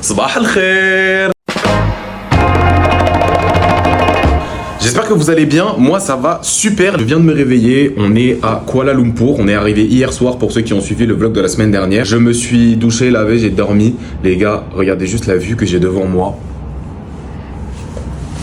صباح الخير. J'espère que vous allez bien, moi ça va super, je viens de me réveiller, on est à Kuala Lumpur, on est arrivé hier soir pour ceux qui ont suivi le vlog de la semaine dernière. Je me suis douché, lavé, j'ai dormi. Les gars, regardez juste la vue que j'ai devant moi.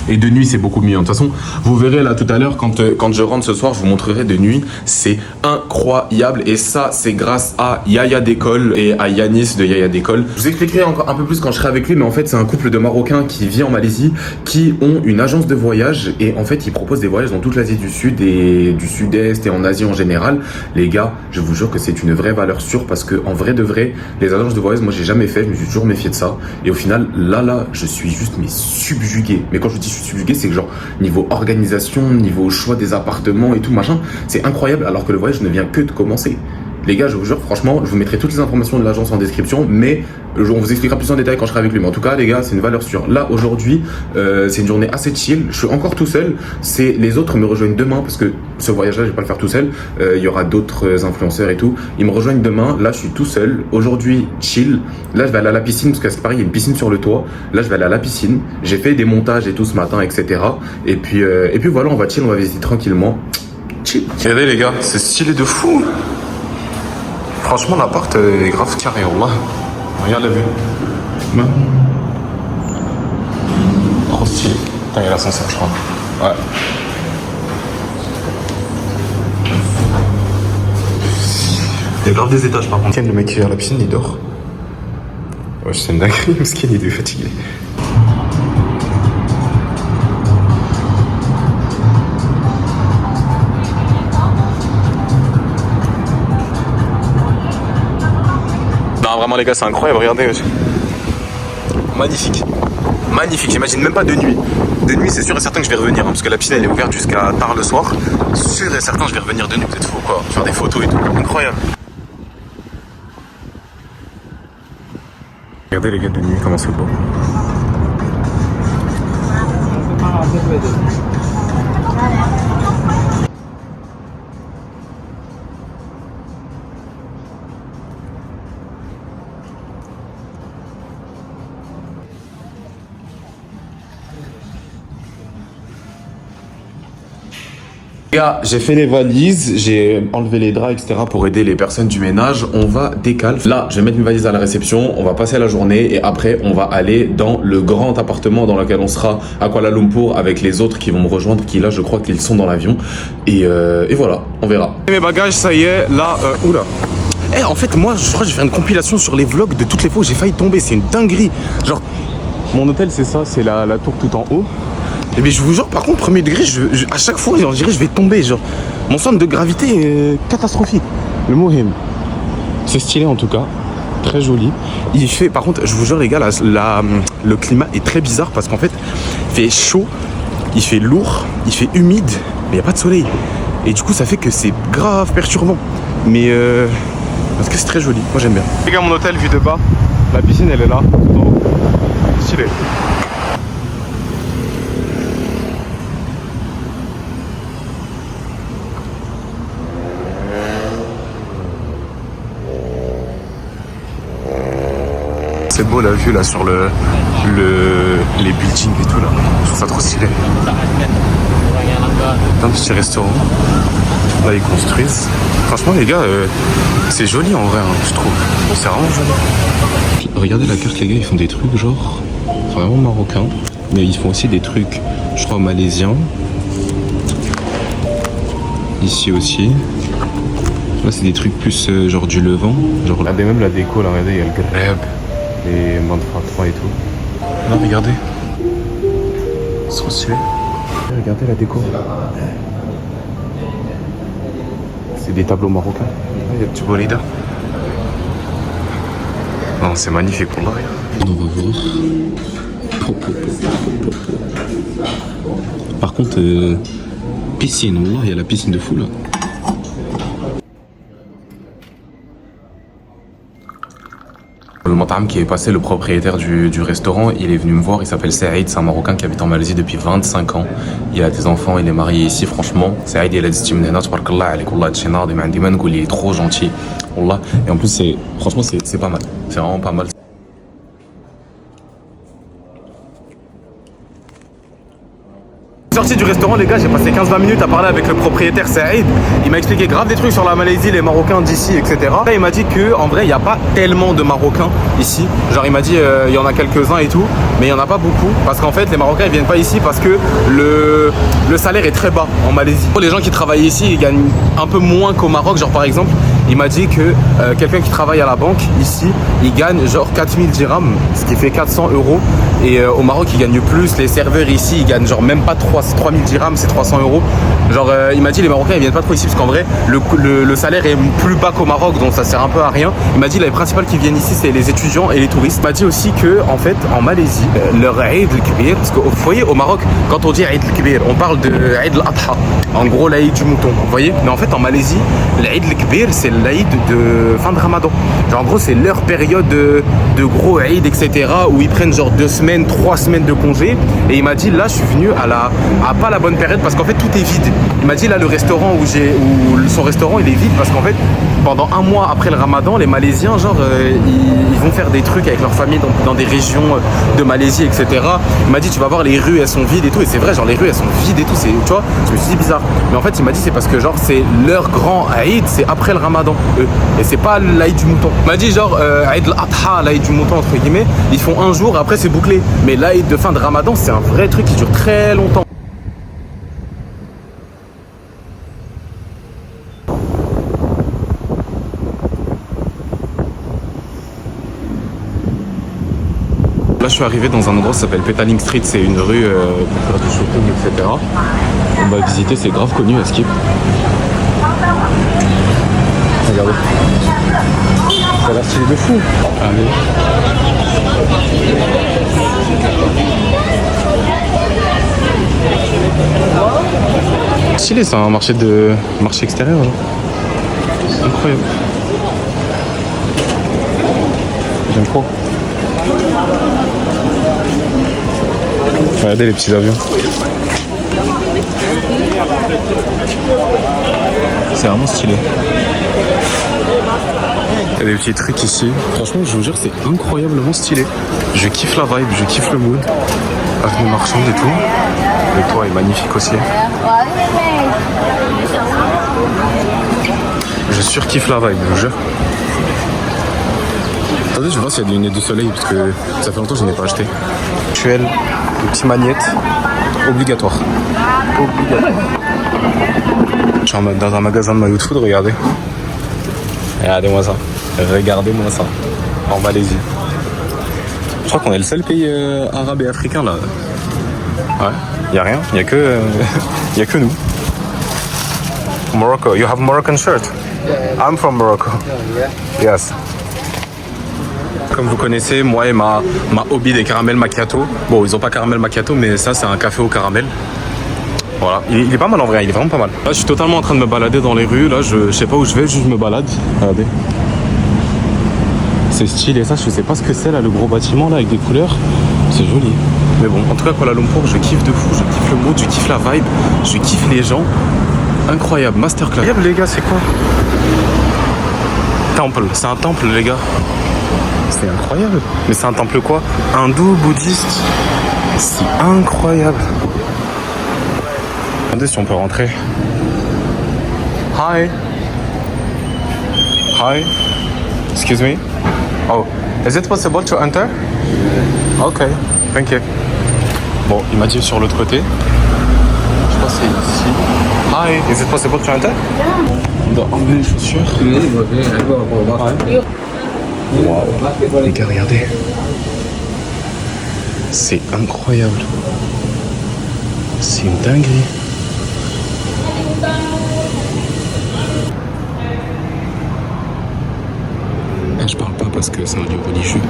Et de nuit, c'est beaucoup mieux. De toute façon, vous verrez là tout à l'heure, quand je rentre ce soir, je vous montrerai de nuit. C'est incroyable. Et ça, c'est grâce à Yaya d'école et à Yanis de Yaya d'école. Je vous expliquerai encore un peu plus quand je serai avec lui. Mais en fait, c'est un couple de Marocains qui vit en Malaisie, qui ont une agence de voyage. Et en fait, ils proposent des voyages dans toute l'Asie du Sud et du Sud-Est et en Asie en général. Les gars, je vous jure que c'est une vraie valeur sûre. Parce que en vrai de vrai, les agences de voyage, moi, j'ai jamais fait. Je me suis toujours méfié de ça. Et au final, là, je suis juste mais subjugué. Mais quand je dis subjugué, c'est que genre niveau organisation, niveau choix des appartements et tout machin, c'est incroyable alors que le voyage ne vient que de commencer. Les gars, je vous jure, franchement, je vous mettrai toutes les informations de l'agence en description, mais on vous expliquera plus en détail quand je serai avec lui. Mais en tout cas, les gars, c'est une valeur sûre. Là, aujourd'hui, c'est une journée assez chill. Je suis encore tout seul. Les autres me rejoignent demain parce que ce voyage-là, je vais pas le faire tout seul. Il y aura d'autres influenceurs et tout. Ils me rejoignent demain. Là, je suis tout seul. Aujourd'hui, chill. Là, je vais aller à la piscine parce que c'est pareil, il y a une piscine sur le toit. Là, je vais aller à la piscine. J'ai fait des montages et tout ce matin, etc. Et puis voilà, on va chill, on va visiter tranquillement. Chill. Regardez les gars, c'est stylé de fou. Franchement, l'appart est grave carré, wallah. Regarde la vue. Trop stylé. Putain, il y a l'ascenseur, je crois. Ouais. Il y a grave des étages, par contre. Tiens, le mec qui est à la piscine, il dort. Ouais, c'est une dinguerie, parce qu'il est fatigué. Non, vraiment les gars, c'est incroyable, regardez. Magnifique. Magnifique, j'imagine même pas de nuit. De nuit, c'est sûr et certain que je vais revenir, hein, parce que la piscine elle est ouverte jusqu'à tard le soir. Sûr et certain que je vais revenir de nuit, vous êtes fous quoi. Faire des photos et tout, incroyable. Regardez les gars de nuit, comment c'est beau. Gars, j'ai fait les valises, j'ai enlevé les draps, etc. pour aider les personnes du ménage. On va décaler. Là, je vais mettre mes valises à la réception, on va passer la journée et après, on va aller dans le grand appartement dans lequel on sera à Kuala Lumpur avec les autres qui vont me rejoindre, qui là, je crois qu'ils sont dans l'avion. Et voilà, on verra. Mes bagages, ça y est, là, oula. En fait, moi, je crois que je vais faire une compilation sur les vlogs de toutes les fois où j'ai failli tomber. C'est une dinguerie. Genre, mon hôtel, c'est ça, c'est la tour tout en haut. Et bien je vous jure, par contre, premier degré, à chaque fois, on dirait que je vais tomber. Genre, mon centre de gravité est catastrophique. Le Mohim. C'est stylé en tout cas. Très joli. Il fait, par contre, je vous jure les gars, le climat est très bizarre parce qu'en fait, il fait chaud, il fait lourd, il fait humide, mais il n'y a pas de soleil. Et du coup, ça fait que c'est grave perturbant. Mais parce que c'est très joli. Moi, j'aime bien. Les gars, mon hôtel, vue de bas. La piscine, elle est là. Tout en haut. Stylé. C'est beau la vue là sur les buildings et tout là. Je trouve ça trop stylé. Un petit restaurant. Là ils construisent. Franchement les gars, c'est joli en vrai, hein, je trouve. C'est vraiment joli. Regardez la carte les gars, ils font des trucs genre vraiment marocains. Mais ils font aussi des trucs, je crois, malaisiens. Ici aussi. Là c'est des trucs plus genre du Levant. Genre là, même la déco là, regardez, il y a le greb. Les Mantra 3 et tout. Là, regardez. C'est trop stylé. Regardez la déco. C'est des tableaux marocains. Il y a du bolida. Non, c'est magnifique pour là. On va voir. Par contre, piscine. Wallah, il y a la piscine de fou là. Le Matam qui est passé, le propriétaire du restaurant, il est venu me voir, il s'appelle Saïd, c'est un Marocain qui habite en Malaisie depuis 25 ans. Il a des enfants, il est marié ici, franchement. Saïd, il a dit من هنا تبارك الله عليك والله هادشي ناضي ما عندي ما نقول, il est trop gentil. Wallah. Et en plus, franchement, c'est pas mal. C'est vraiment pas mal. sorti du restaurant, les gars, j'ai passé 15-20 minutes à parler avec le propriétaire Saïd. Il m'a expliqué grave des trucs sur la Malaisie, les Marocains d'ici, etc. Là, il m'a dit que en vrai, il n'y a pas tellement de Marocains ici. Genre, il m'a dit il y en a quelques-uns et tout, mais il n'y en a pas beaucoup. Parce qu'en fait, les Marocains, ils viennent pas ici parce que le salaire est très bas en Malaisie. Pour les gens qui travaillent ici, ils gagnent un peu moins qu'au Maroc. Genre, par exemple, il m'a dit que quelqu'un qui travaille à la banque ici, il gagne genre 4000 dirhams, ce qui fait 400 euros. Et au Maroc, ils gagnent plus. Les serveurs ici, ils gagnent genre même pas 3000 dirhams, c'est 300 euros. Genre, il m'a dit les Marocains, ils viennent pas trop ici parce qu'en vrai, le salaire est plus bas qu'au Maroc, donc ça sert un peu à rien. Il m'a dit les principaux qui viennent ici, c'est les étudiants et les touristes. Il m'a dit aussi que en fait, en Malaisie, leur Eid al-Kibir, parce que vous voyez, au Maroc, quand on dit Eid al-Kibir, on parle de Eid al-Adha, en gros l'Aïd du mouton, vous voyez. Mais en fait, en Malaisie, l'Eid al-Kibir, c'est l'Aïd de fin de Ramadan. Genre, en gros, c'est leur période de gros Eid, etc., où ils prennent genre 2 semaines, 3 semaines de congé. Et il m'a dit, là, je suis venu à pas la bonne période parce qu'en fait, tout est vide. Il m'a dit, là, le restaurant où son restaurant, il est vide parce qu'en fait, pendant un mois après le Ramadan, les Malaisiens, genre, ils vont faire des trucs avec leur famille dans des régions de Malaisie, etc. Il m'a dit, tu vas voir, les rues, elles sont vides et tout. Et c'est vrai, genre, les rues, elles sont vides et tout. Tu vois, je me suis dit bizarre. Mais en fait, il m'a dit, c'est parce que, genre, c'est leur grand Eid, c'est après le Ramadan, eux. Et c'est pas l'Aïd du mouton. Il m'a dit, genre, Eid al-Adha, l'Aïd du mouton, entre guillemets, ils font un jour, après, c'est bouclé. Mais l'Aïd de fin de Ramadan, c'est un vrai truc qui dure très longtemps. Là, je suis arrivé dans un endroit qui s'appelle Petaling Street. C'est une rue pour faire du shopping, etc. On va visiter, c'est grave connu à Skip. Regardez. Ça a l'air stylé de fou. Allez. Stylé, c'est un marché extérieur. Genre. Incroyable. J'aime trop. Regardez les petits avions. C'est vraiment stylé. Il y a des petits trucs ici. Franchement, je vous jure, c'est incroyablement stylé. Je kiffe la vibe, je kiffe le mood. Avenue marchande et tout. Le toit est magnifique aussi. Je surkiffe la vibe, je vous jure. Attendez, je vais voir s'il y a des lunettes de soleil parce que ça fait longtemps que je n'ai pas acheté. Actuel, des petits magnettes, obligatoire. Je suis dans un magasin de maillots de foot, regardez. Regardez-moi ça. Regardez-moi ça. En Malaisie. Je crois qu'on est le seul pays arabe et africain là. Ouais, y a rien, y a que, y a que nous. Morocco, you have Moroccan shirt? I'm from Morocco. Yes. Comme vous connaissez, moi et ma hobby des caramels macchiato. Bon, ils ont pas caramel macchiato, mais ça, c'est un café au caramel. Voilà, il est pas mal en vrai, il est vraiment pas mal. Là, je suis totalement en train de me balader dans les rues. Là, je sais pas où je vais, juste je me balade. Regardez. C'est stylé, ça, je sais pas ce que c'est là, le gros bâtiment là avec des couleurs. C'est joli. Mais bon, en tout cas, Kuala Lumpur, je kiffe de fou. Je kiffe le mood, je kiffe la vibe, je kiffe les gens. Incroyable, masterclass. Incroyable, les gars, c'est quoi? Temple, c'est un temple, les gars. C'est incroyable. Mais c'est un temple quoi? Hindou, bouddhiste. C'est incroyable. Regardez si on peut rentrer. Hi. Hi. Excuse me. Oh, is it possible to enter? Okay, thank you. Bon, il m'a dit sur l'autre côté. Je crois que c'est ici. Hi, is it possible to enter? On doit enlever les chaussures. Wow. Les gars, regardez. C'est incroyable. C'est une dinguerie. Je parle pas parce que c'est un lieu religieux.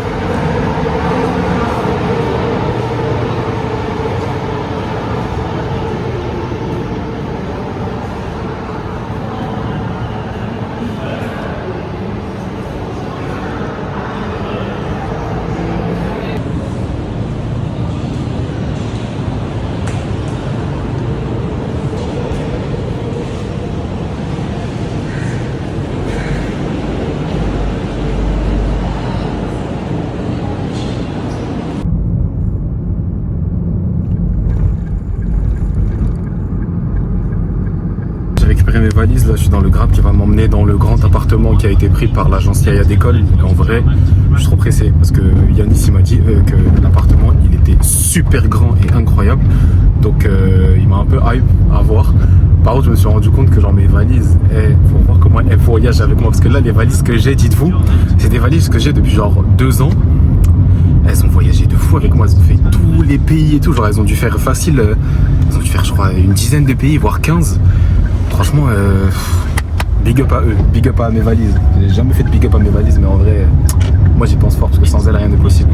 mes valises, là je suis dans le Grab qui va m'emmener dans le grand appartement qui a été pris par l'agence Yaya d'école. Et en vrai, je suis trop pressé parce que Yanis il m'a dit que l'appartement il était super grand et incroyable. Donc il m'a un peu hype à voir. Par contre, je me suis rendu compte que genre mes valises, faut voir comment elles voyagent avec moi. Parce que là, les valises que j'ai, dites-vous, c'est des valises que j'ai depuis genre 2 ans. Elles ont voyagé de fou avec moi, elles ont fait tous les pays et tout. Genre, elles ont dû faire facile, elles ont dû faire, je crois, une dizaine de pays, voire 15. Franchement, big up à eux, big up à mes valises. J'ai jamais fait de big up à mes valises, mais en vrai, moi j'y pense fort parce que sans elles, rien n'est possible.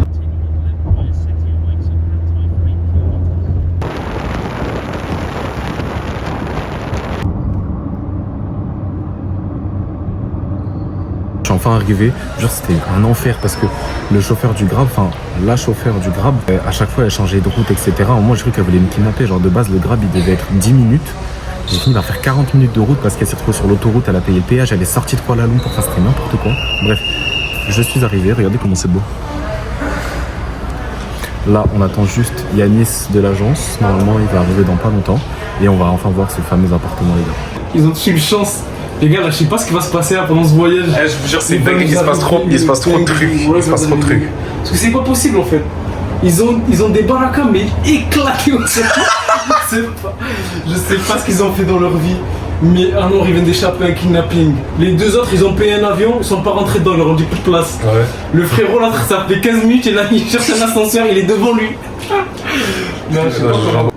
Je suis enfin arrivé, genre c'était un enfer parce que le chauffeur du Grab, enfin la chauffeur du Grab, à chaque fois elle changeait de route, etc. Moi j'ai cru qu'elle voulait me kidnapper, genre de base le Grab il devait être 10 minutes. J'ai fini par faire 40 minutes de route parce qu'elle s'est retrouvée sur l'autoroute, elle a payé le péage, elle est sortie de Kuala Lumpur, enfin c'était n'importe quoi. Bref, je suis arrivé, regardez comment c'est beau. Là on attend juste Yanis de l'agence, normalement il va arriver dans pas longtemps et on va enfin voir ce fameux appartement les gars. Ils ont eu une chance. Les gars, là, je sais pas ce qui va se passer là, pendant ce voyage. Je vous jure, c'est dingue, il se passe trop de trucs. Il se passe trop de trucs. Parce que c'est pas possible en fait. Ils ont des barakas mais éclatés au sol. Je sais pas ce qu'ils ont fait dans leur vie. Mais un an, ils viennent d'échapper à un kidnapping. Les 2 autres, ils ont payé un avion, ils sont pas rentrés dedans, ils leur ont dit plus de place. Ouais. Le frérot, là, ça fait 15 minutes, et là, il cherche un ascenseur, il est devant lui. Non, je sais pas comment.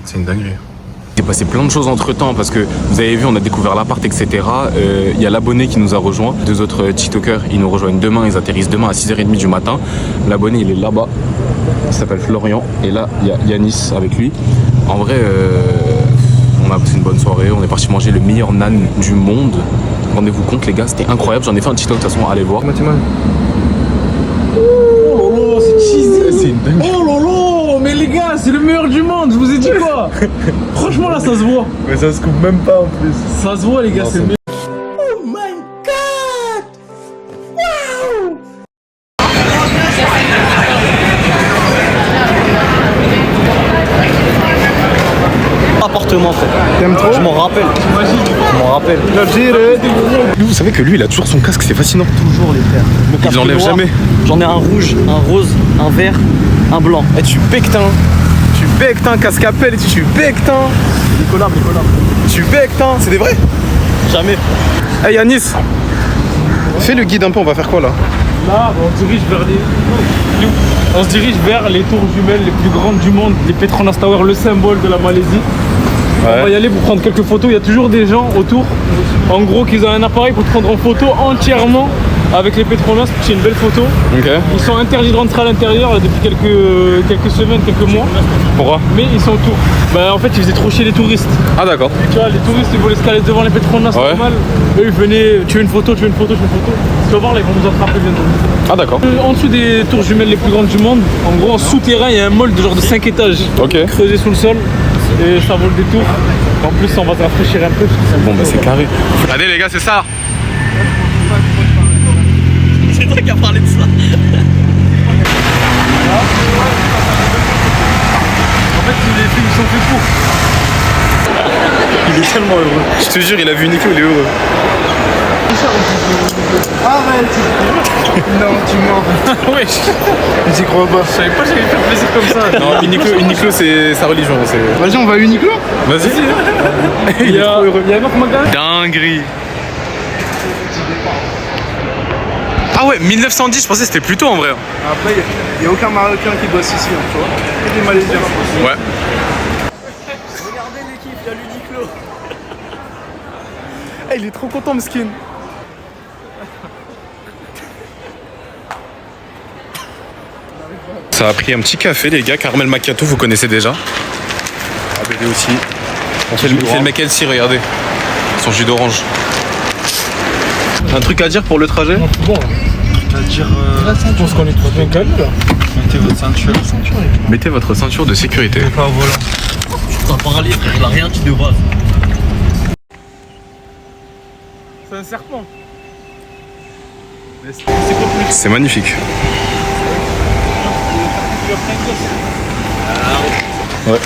C'est une dinguerie. Il s'est passé plein de choses entre temps parce que vous avez vu, on a découvert l'appart, etc. Il y a l'abonné qui nous a rejoint. 2 autres TikTokers, ils nous rejoignent demain, ils atterrissent demain à 6h30 du matin. L'abonné, il est là-bas. Il s'appelle Florian. Et là, il y a Yanis avec lui. En vrai, on a passé une bonne soirée. On est parti manger le meilleur nan du monde. Rendez-vous compte, les gars, c'était incroyable. J'en ai fait un TikTok, de toute façon, allez voir. Oh là là, c'est cheesy. C'est une dingue. Oh là là, mais les gars, c'est le meilleur du monde, je vous ai dit quoi. Franchement là, ça se voit. Mais ça se coupe même pas en plus. Ça se voit les gars, c'est le meilleur. Oh my god! Wow! Appartement frère. T'aimes trop? Je m'en rappelle. Je m'en rappelle. Vous savez que lui, il a toujours son casque, c'est fascinant. Toujours les frères. Il l'enlève jamais. J'en ai un rouge, un rose, un vert, un blanc. Eh, tu bectes, hein. Tu bectes, hein, casque à pelle, tu bectes, hein. Nicolas. Tu bectes, hein. C'est des vrais? Jamais. Eh, Yanis, fais le guide un peu, on va faire quoi là? Là, on se dirige vers les tours jumelles les plus grandes du monde, les Petronas Tower, le symbole de la Malaisie. Ouais. On va y aller pour prendre quelques photos. Il y a toujours des gens autour. En gros, qu'ils ont un appareil pour te prendre en photo entièrement avec les Petronas. C'est une belle photo. Okay. Ils sont interdits de rentrer à l'intérieur depuis quelques semaines, quelques mois. Pourquoi? Mais ils sont autour. Bah, en fait, ils faisaient trop chier les touristes. Ah, d'accord. Tu vois, les touristes, ils voulaient se caler devant les Petronas, c'est normal. Eux, ils venaient, tu veux une photo. Tu vas voir, là, ils vont nous attraper bientôt. Ah, d'accord. En dessous des tours jumelles les plus grandes du monde, en gros, en souterrain, il y a un mall de genre de 5 étages. Ok. Creusé sous le sol. Et ça vaut le détour. En plus, on va se rafraîchir un peu. Bon, bah, c'est carré. Regardez, les gars, c'est ça. C'est toi qui as parlé de ça. En fait, ils sont faits pour. Il est tellement heureux. Je te jure, il a vu Nico, il est heureux. Arrête. Non, tu mens. Wesh. J'y crois pas. Je savais pas que j'allais faire plaisir comme ça. Non, Uniqlo, c'est sa religion. Vas-y, on va à Uniqlo. Vas-y. Il est trop heureux. Il y a un autre magasin. Dinguerie. Ah ouais, 1910, je pensais que c'était plus tôt en vrai. Après, il n'y a aucun Marocain qui bosse ici, hein, tu vois. Que des Malaisiens. Ouais. Regardez l'équipe, il y a l'Uniqlo. Hey, il est trop content, Mskin. Ça a pris un petit café, les gars. Caramel macchiato, vous connaissez déjà. Ah, bébé aussi. On fait le mec healthy, regardez. Son jus d'orange. Un truc à dire pour le trajet? Bon, C'est-à-dire. Je pense qu'on est tous bien calés là. Mettez votre ceinture. Mettez votre ceinture de sécurité. Pas au volant. Putain, parler, frère, il a rien dit de base. C'est un serpent. C'est magnifique. Ouais.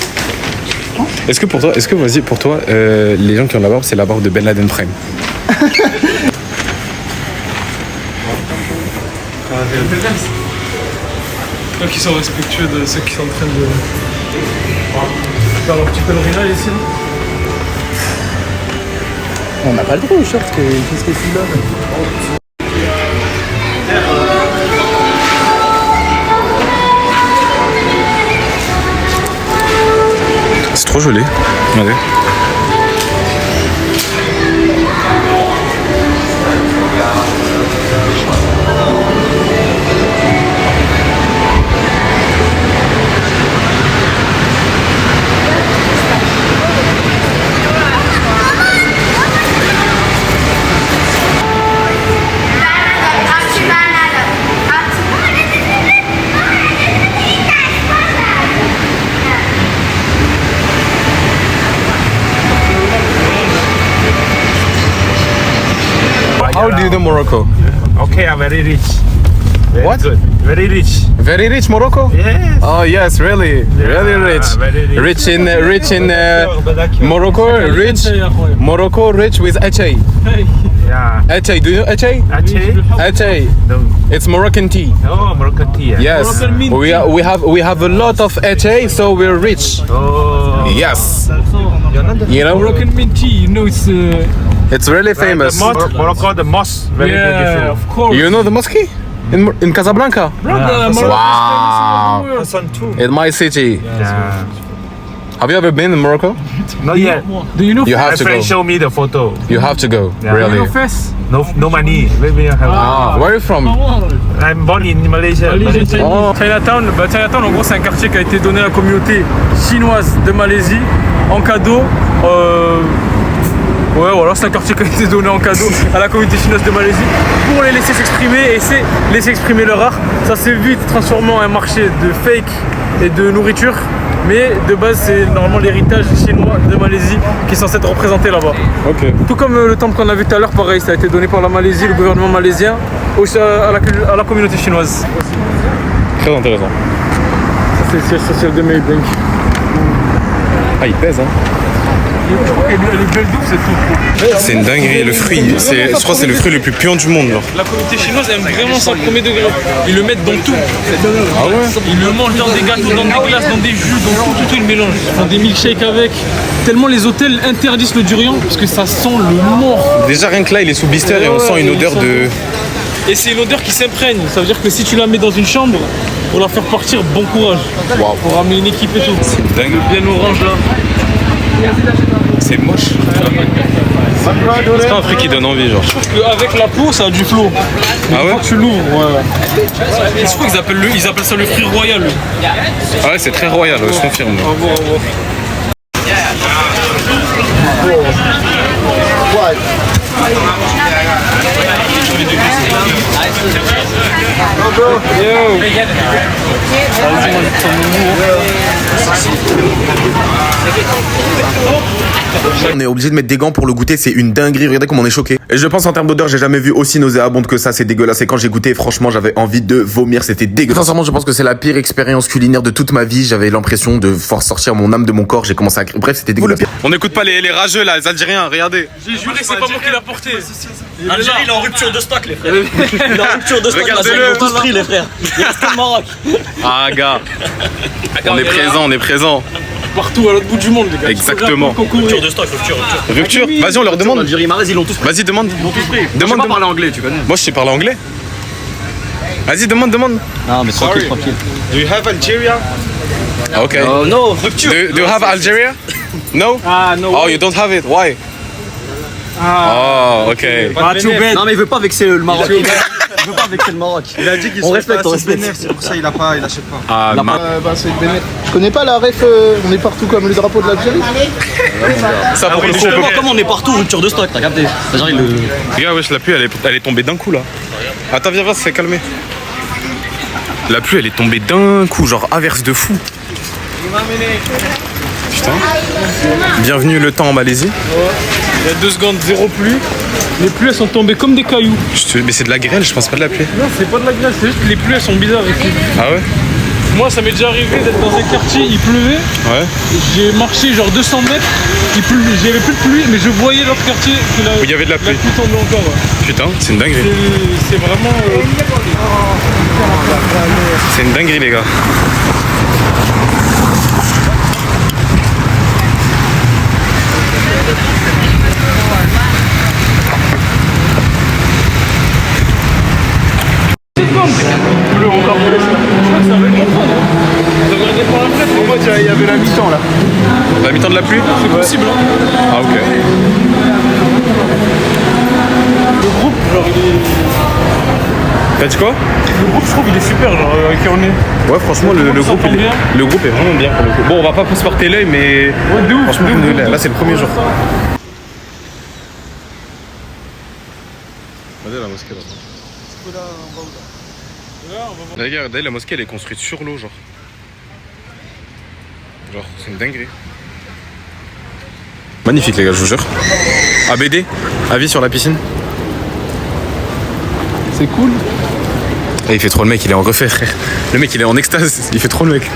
Est-ce que pour toi, vas-y, pour toi, les gens qui ont la barbe, c'est la barbe de Ben Laden Prime? Donc ils sont respectueux de ceux qui sont en train de faire leur petit pèlerinage ici. On n'a pas le droit au short, qu'est-ce que c'est là? C'est trop joli. Regardez. How do you do Morocco? Okay, I'm very rich. What? Good. Very rich. Very rich Morocco? Yes. Oh yes, really, really rich. Very rich. Rich in Morocco, rich. Morocco, rich with Etche. Yeah. Etche, do you know Etche? Ache? Etche. No. It's Moroccan tea. Oh, Moroccan tea. Yes, Moroccan mint we have a lot of Etche, so we're rich. Oh. Yes, You're not the you know, Moroccan mint tea, you know it's it's really famous. Morocco, the mosque. Very yeah, beautiful. of course. You know the mosque in Casablanca? Brother, Morocco Wow. is famous all over the world. In my city. Yeah. Have you ever been in Morocco? Not yet. Do you know You My have to friend go. showed me the photo. You have to go. Yeah. Do you Really. know Fes? No money. Maybe I have. Ah, where are you from? I'm born in Malaysia. Oh. Chinatown, Chinatown en gros c'est un quartier qui a été donné à la communauté chinoise de Malaisie en cadeau. Ouais voilà, c'est un quartier qui a été donné en cadeau à la communauté chinoise de Malaisie pour les laisser s'exprimer et c'est laisser exprimer leur art. Ça s'est vite transformé en un marché de fake et de nourriture. Mais de base c'est normalement l'héritage chinois de Malaisie qui est censé être représenté là-bas. Ok. Tout comme le temple qu'on a vu tout à l'heure, pareil, ça a été donné par la Malaisie, le gouvernement malaisien, à la communauté chinoise. Très intéressant. Ça c'est le siège social de Maybank. Ah, il pèse, hein. Elle est belle d'où cette eau. C'est une dinguerie, le fruit. Je crois que c'est le fruit le plus puant du monde. Genre. La communauté chinoise aime vraiment ça au premier degré. Ils le mettent dans tout. Ah ouais? Ils le mangent dans des gâteaux, dans des glaces, dans des jus, dans tout, ils mélangent. Ils font des milkshakes avec. Tellement les hôtels interdisent le durian parce que ça sent le mort. Déjà, rien que là, il est sous blister et on sent une odeur de. Et c'est une odeur qui s'imprègne. Ça veut dire que si tu la mets dans une chambre, pour la faire partir, bon courage. Waouh. Pour ramener une équipe et tout. C'est dingue. Bien orange là. C'est moche. C'est pas un fruit qui donne envie, genre. Avec la peau, ça a du flot. Ah ouais? Quand tu l'ouvres, ouais. Je crois qu'ils appellent ça le fruit royal. Ah ouais, c'est très royal, je confirme. Au revoir, au revoir. On est obligé de mettre des gants pour le goûter, c'est une dinguerie, regardez comme on est choqué. Et je pense en termes d'odeur, j'ai jamais vu aussi nauséabonde que ça, c'est dégueulasse. Et quand j'ai goûté, franchement, j'avais envie de vomir, c'était dégueulasse. Sincèrement, je pense que c'est la pire expérience culinaire de toute ma vie. J'avais l'impression de voir sortir mon âme de mon corps, j'ai commencé à crier. Bref, c'était dégueulasse. On n'écoute pas les rageux là, les Algériens, regardez. J'ai juré, c'est pas moi qui l'a porté. Algérie, il est en rupture de stock, les frères. Il est en rupture de stock, Regardez-le. ils ont tous pris, les frères. Il reste que le Maroc. Ah gars, on est présent, on est présent. Partout à l'autre bout du monde, les gars. Exactement. Rupture de stock, rupture. Rupture, vas-y, on leur demande. Algérie, Marais, ils l'ont tous pris. Vas-y, demande. Ils l'ont tous pris. Demande, Je sais pas demande. parler anglais, tu connais. Moi, je sais parler anglais. Vas-y, demande. Non, mais tranquille, tranquille. Do you have Algeria? Ok. Oh no, rupture. Do you have Algeria? No? Ah, no. Oh, you don't have it. Why? Oh, ok. Ah, too bad. Non, mais il veut pas vexer le Maroc. Il veut pas vexer le Maroc. Il a dit qu'il On respecte, on respecte. C'est pour ça il achète pas. Ah, C'est Bennett. Je connais pas la ref, on est partout comme le drapeau de l'Algérie. ça pour le coup, on peut Comme on est partout, rupture de stock, t'as capté. Genre, il le. Regarde, wesh, la pluie, elle est tombée d'un coup là. Attends, viens, ça s'est calmé. La pluie, elle est tombée d'un coup, genre averse de fou. Putain. Bienvenue le temps en Malaisie. Il y a 2 secondes, 0 pluie. Les pluies elles sont tombées comme des cailloux. Mais c'est de la grêle, je pense pas de la pluie. Non, c'est pas de la glace, c'est juste que les pluies elles sont bizarres ici. Ah ouais? Moi, ça m'est déjà arrivé d'être dans un quartier, il pleuvait. Ouais. J'ai marché genre 200 mètres, j'avais plus de pluie, mais je voyais l'autre quartier où il y avait de la pluie. tombait encore. Ouais. Putain, c'est une dinguerie. C'est vraiment. C'est une dinguerie, les gars. Il y avait la mi-temps là. La mi-temps de la pluie? C'est possible. Hein. Ah ok. Le groupe, genre il est. T'as dit quoi? Le groupe, je trouve, il est super, genre avec qui on est. Ouais, franchement, le groupe est vraiment bien pour le coup. Bon, on va pas se porter l'œil, mais. Ouais, de ouf. Franchement, là, c'est le premier jour. Regardez la mosquée là. Là, regardez, la mosquée elle est construite sur l'eau, genre. Genre, c'est une dinguerie. Magnifique, les gars, je vous jure. ABD, avis sur la piscine. C'est cool. Et il fait trop le mec, il est en refait, frère. Le mec, il est en extase, il fait trop le mec.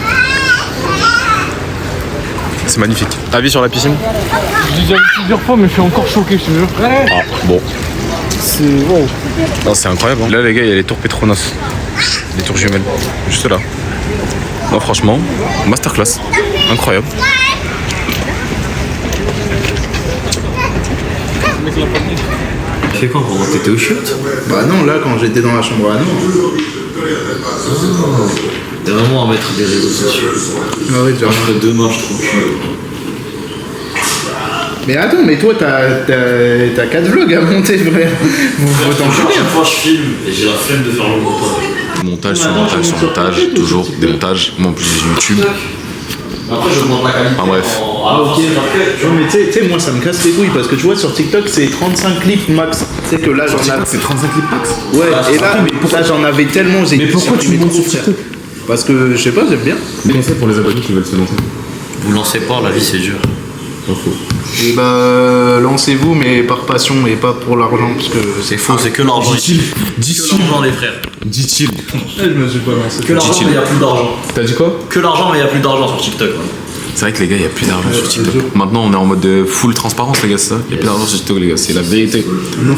C'est magnifique. Avis sur la piscine. Je l'ai déjà vu plusieurs fois, mais je suis encore choqué, je te jure. Ah, bon. C'est wow. Non, c'est incroyable. Hein. Là, les gars, il y a les tours Petronas. Les tours jumelles. Juste là. Non, franchement, masterclass. Incroyable. Tu fais quoi pendant que t'étais au shoot? Bah non, là quand j'étais dans la chambre à nous. T'es vraiment un maître des réseaux sociaux. Ah ouais, genre. Entre deux mains, je trouve. Mais attends, mais toi t'as 4 vlogs à monter, frère. Faut t'en À jouer. chaque fois, je filme et j'ai la flemme de faire le montage. Montage sur montage sur montage. Toujours des montages. Moi, en plus, j'ai YouTube. Après, je monte la qualité. Ah, bref. Ah ok, non mais tu sais, moi ça me casse les couilles parce que tu vois sur TikTok c'est 35 clips max. Tu sais que là j'en ai. C'est 35 clips max. Ouais, et là j'en avais tellement, j'ai. Mais pourquoi tu montes sur TikTok? Parce que je sais pas, j'aime bien. Des conseils pour les abonnés qui veulent se lancer. Vous lancez pas, la vie c'est dur. Pas faux. Et bah lancez-vous mais par passion et pas pour l'argent parce que C'est faux, c'est que l'argent. Dit-il. Que Dit-il. l'argent, les frères. Dit-il. je me suis pas lancé. Que l'argent, mais il n'y a plus d'argent. T'as dit quoi? Que l'argent, mais il n'y a plus d'argent sur TikTok. Ouais. C'est vrai que les gars, il n'y a plus d'argent sur TikTok. Maintenant, on est en mode de full transparence, les gars, c'est ça. Il n'y a plus d'argent sur TikTok, les gars. C'est la vérité.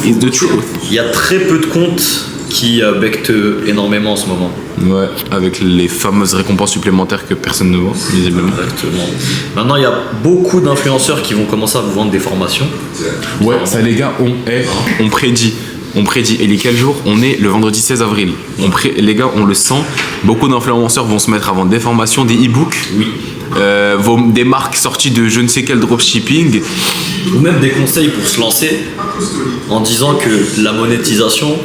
It's the truth. Il y a très peu de comptes qui bectent énormément en ce moment. Ouais, avec les fameuses récompenses supplémentaires que personne ne voit, visiblement. Exactement. Maintenant, il y a beaucoup d'influenceurs qui vont commencer à vous vendre des formations. Ouais, ça, les gars, on prédit. On prédit. Et les quel jour? On est le vendredi 16 avril. Les gars, on le sent. Beaucoup d'influenceurs vont se mettre à vendre des formations, des e-books. Oui. Des marques sorties de je ne sais quel dropshipping. Ou même des conseils pour se lancer en disant que la monétisation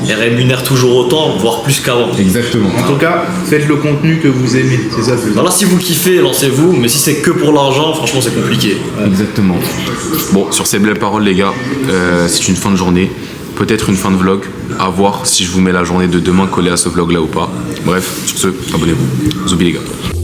elle rémunère toujours autant, voire plus qu'avant. Exactement. En tout cas, faites le contenu que vous aimez, c'est ça le plus. Alors là, si vous kiffez, lancez-vous, mais si c'est que pour l'argent, franchement, c'est compliqué. Exactement. Bon, sur ces belles paroles, les gars, c'est une fin de journée. Peut-être une fin de vlog. À voir si je vous mets la journée de demain collée à ce vlog là ou pas. Bref, sur ce, abonnez-vous. Zoubi les gars.